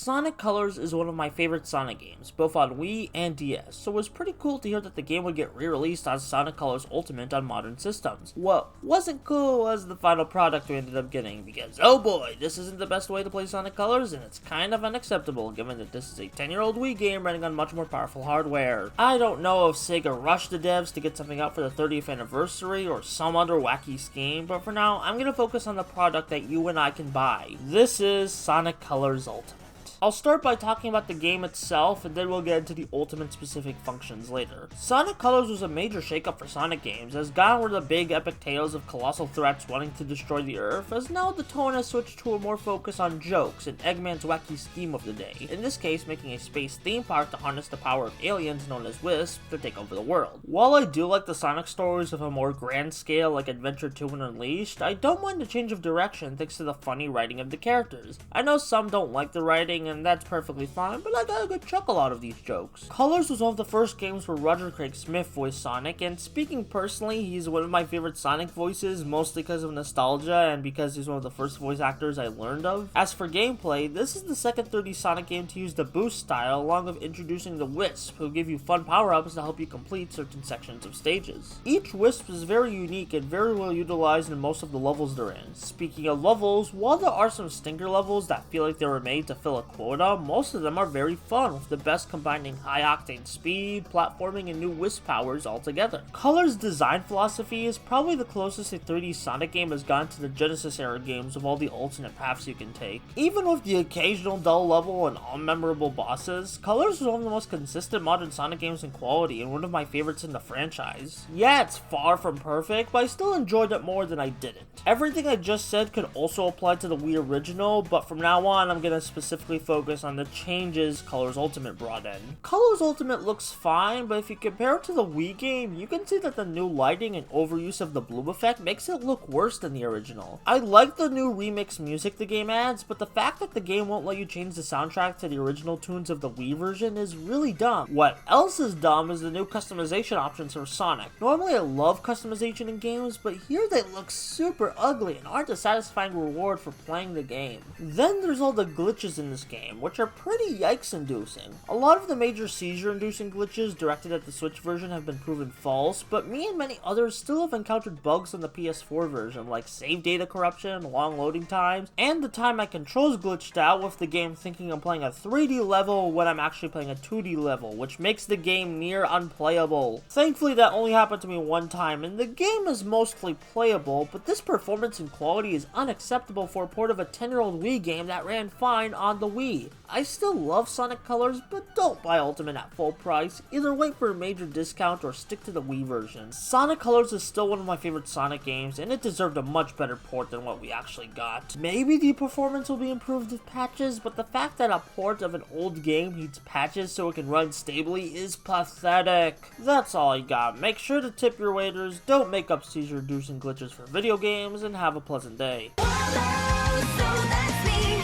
Sonic Colors is one of my favorite Sonic games, both on Wii and DS, so it was pretty cool to hear that the game would get re-released as Sonic Colors Ultimate on modern systems. What wasn't cool was the final product we ended up getting, because oh boy, this isn't the best way to play Sonic Colors, and it's kind of unacceptable given that this is a 10-year-old Wii game running on much more powerful hardware. I don't know if Sega rushed the devs to get something out for the 30th anniversary or some other wacky scheme, but for now, I'm gonna focus on the product that you and I can buy. This is Sonic Colors Ultimate. I'll start by talking about the game itself, and then we'll get into the Ultimate specific functions later. Sonic Colors was a major shakeup for Sonic games, as gone were the big epic tales of colossal threats wanting to destroy the Earth, as now the tone has switched to a more focus on jokes and Eggman's wacky scheme of the day, in this case making a space theme park to harness the power of aliens known as Wisp to take over the world. While I do like the Sonic stories of a more grand scale like Adventure 2 and Unleashed, I don't mind the change of direction thanks to the funny writing of the characters. I know some don't like the writing, and that's perfectly fine, but I got a good chuckle out of these jokes. Colors was one of the first games where Roger Craig Smith voiced Sonic, and speaking personally, he's one of my favorite Sonic voices, mostly because of nostalgia and because he's one of the first voice actors I learned of. As for gameplay, this is the second 3D Sonic game to use the boost style, along with introducing the Wisp, who give you fun power-ups to help you complete certain sections of stages. Each Wisp is very unique and very well utilized in most of the levels they're in. Speaking of levels, while there are some stinker levels that feel like they were made to fill a quota, most of them are very fun, with the best combining high-octane speed, platforming, and new Wisp powers all together. Color's design philosophy is probably the closest a 3D Sonic game has gone to the Genesis-era games of all the alternate paths you can take. Even with the occasional dull level and unmemorable bosses, Colors was one of the most consistent modern Sonic games in quality and one of my favorites in the franchise. Yeah, it's far from perfect, but I still enjoyed it more than I didn't. Everything I just said could also apply to the Wii original, but from now on I'm gonna specifically focus on the changes Colors Ultimate brought in. Colors Ultimate looks fine, but if you compare it to the Wii game, you can see that the new lighting and overuse of the bloom effect makes it look worse than the original. I like the new remix music the game adds, but the fact that the game won't let you change the soundtrack to the original tunes of the Wii version is really dumb. What else is dumb is the new customization options for Sonic. Normally I love customization in games, but here they look super ugly and aren't a satisfying reward for playing the game. Then there's all the glitches in this game, which are pretty yikes-inducing. A lot of the major seizure-inducing glitches directed at the Switch version have been proven false, but me and many others still have encountered bugs on the PS4 version, like save data corruption, long loading times, and the time my controls glitched out with the game thinking I'm playing a 3D level when I'm actually playing a 2D level, which makes the game near unplayable. Thankfully that only happened to me one time, and the game is mostly playable, but this performance and quality is unacceptable for a port of a 10-year-old Wii game that ran fine on the Wii. I still love Sonic Colors, but don't buy Ultimate at full price. Either wait for a major discount or stick to the Wii version. Sonic Colors is still one of my favorite Sonic games, and it deserved a much better port than what we actually got. Maybe the performance will be improved with patches, but the fact that a port of an old game needs patches so it can run stably is pathetic. That's all I got. Make sure to tip your waiters, don't make up seizure-inducing glitches for video games, and have a pleasant day. So that's me.